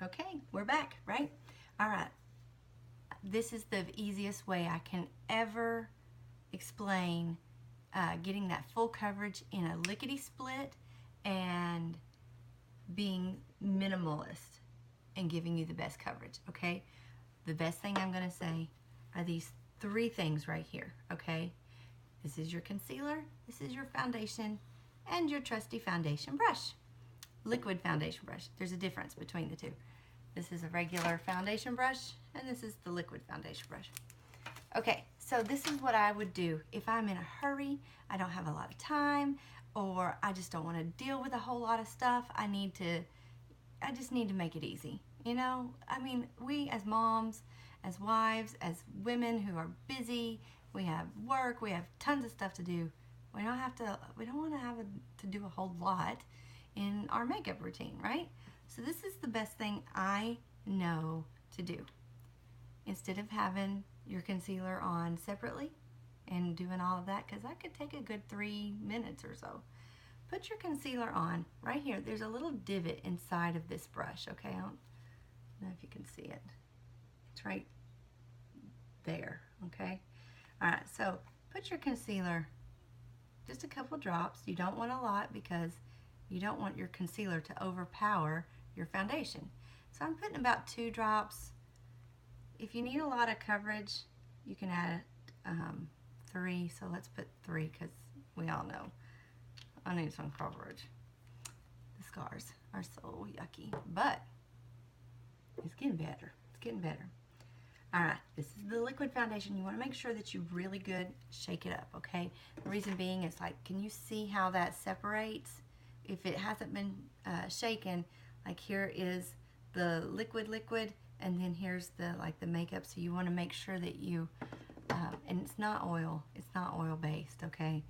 Okay, we're back, right? All right. This is the easiest way I can ever explain getting that full coverage in a lickety split and being minimalist and giving you the best coverage, okay? The best thing I'm going to say are these three things right here, okay? This is your concealer, this is your foundation, and your trusty foundation brush. Liquid foundation brush. There's a difference between the two. This is a regular foundation brush, and this is the liquid foundation brush. Okay, so this is what I would do if I'm in a hurry, I don't have a lot of time, or I just don't want to deal with a whole lot of stuff. I just need to make it easy. You know, I mean, we as moms, as wives, as women who are busy, we have work, we have tons of stuff to do. We don't want to have to do a whole lot in our makeup routine, right? So this is the best thing I know to do. Instead of having your concealer on separately and doing all of that, because that could take a good 3 minutes or so. Put your concealer on right here. There's a little divot inside of this brush, okay? I don't know if you can see it. It's right there, okay? All right, so put your concealer, just a couple drops. You don't want a lot because you don't want your concealer to overpower your foundation. So I'm putting about 2 drops. If you need a lot of coverage, you can add 3. So let's put 3 because we all know I need some coverage. The scars are so yucky, but it's getting better. It's getting better. All right, this is the liquid foundation. You want to make sure that you really good shake it up, okay? The reason being is like, can you see how that separates? If it hasn't been shaken, like here is the liquid, and then here's the makeup. So you want to make sure that you, and it's not oil based, okay?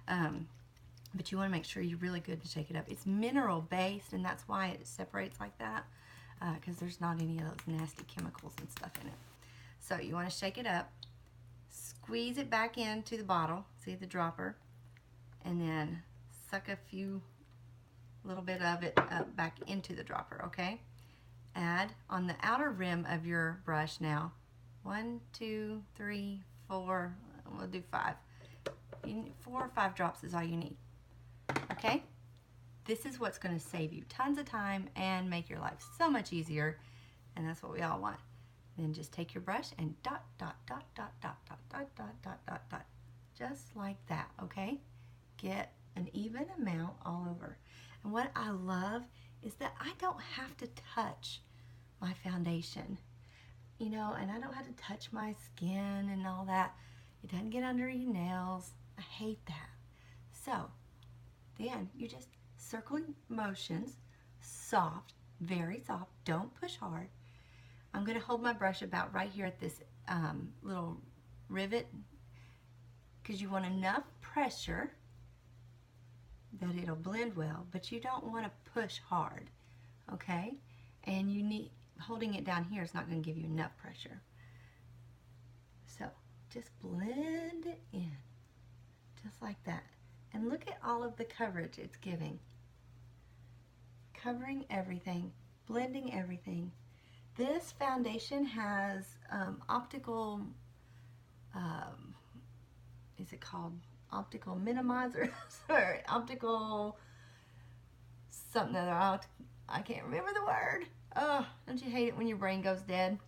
But you want to make sure you're really good to shake it up. It's mineral based, and that's why it separates like that, because there's not any of those nasty chemicals and stuff in it. So you want to shake it up, squeeze it back into the bottle, see the dropper, and then suck a little bit of it back into the dropper, okay? Add on the outer rim of your brush now, 1, 2, 3, 4, we'll do 5. 4 or 5 drops is all you need, okay? This is what's going to save you tons of time and make your life so much easier, and that's what we all want. Then just take your brush and dot, dot, dot, dot, dot, dot, dot, dot, dot, dot, dot, just like that, okay? Get an even amount all over. And what I love is that I don't have to touch my foundation, you know, and I don't have to touch my skin and all that. It doesn't get under your nails. I hate that. So then you just circling motions, soft, very soft, don't push hard. I'm going to hold my brush about right here at this little rivet because you want enough pressure that it'll blend well, but you don't want to push hard, okay? And you need, holding it down here is not going to give you enough pressure. So just blend it in, just like that. And look at all of the coverage it's giving. Covering everything, blending everything. This foundation has optical, is it called optical minimizer? Sorry, optical something other. I can't remember the word. Oh, don't you hate it when your brain goes dead?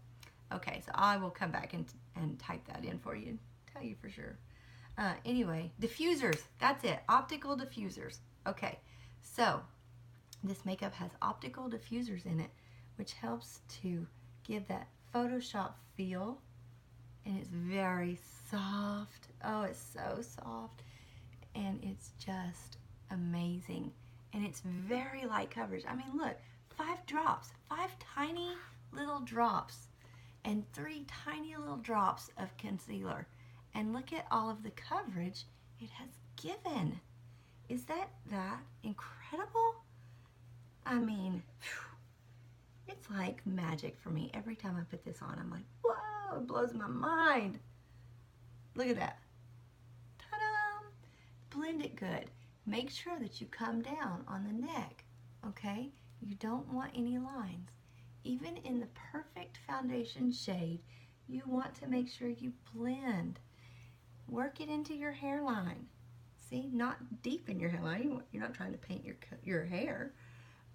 Okay, so I will come back and type that in for you and tell you for sure. Anyway, diffusers, that's it, optical diffusers. Okay, so this makeup has optical diffusers in it, which helps to give that Photoshop feel, and it's very soft. Oh, it's so soft, and it's just amazing, and it's very light coverage. I mean, look, 5 drops, 5 tiny little drops, and 3 tiny little drops of concealer, and look at all of the coverage it has given. Is that incredible? I mean, it's like magic for me. Every time I put this on, I'm like, whoa, it blows my mind. Look at that. Ta-da! Blend it good. Make sure that you come down on the neck, okay? You don't want any lines. even in the perfect foundation shade, you want to make sure you blend. Work it into your hairline. See, not deep in your hairline. You're not trying to paint your hair,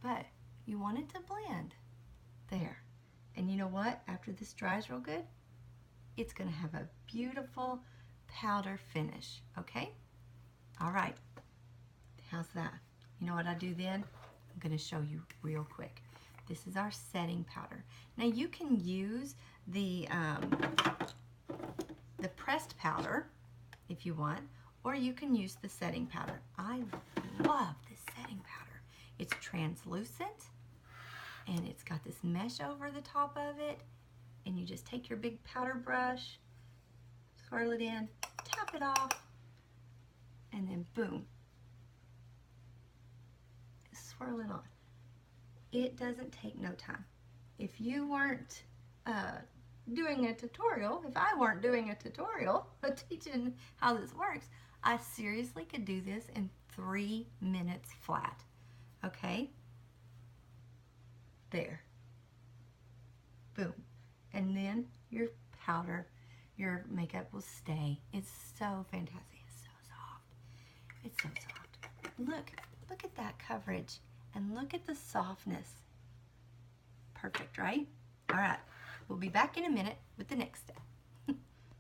but you want it to blend there. And you know what? After this dries real good, it's going to have a beautiful powder finish, okay? All right. How's that? You know what I do then? I'm going to show you real quick. This is our setting powder. Now you can use the pressed powder if you want, or you can use the setting powder. I love this setting powder. It's translucent and it's got this mesh over the top of it, and you just take your big powder brush, swirl it in, tap it off, and then boom, swirl it on. It doesn't take no time. If you weren't doing a tutorial, if I weren't doing a tutorial teaching how this works, I seriously could do this in 3 minutes flat. Okay? There. Boom. And then your powder, your makeup will stay. It's so fantastic. It's so soft. It's so soft. Look at that coverage, and look at the softness. Perfect, right? All right. We'll be back in a minute with the next step.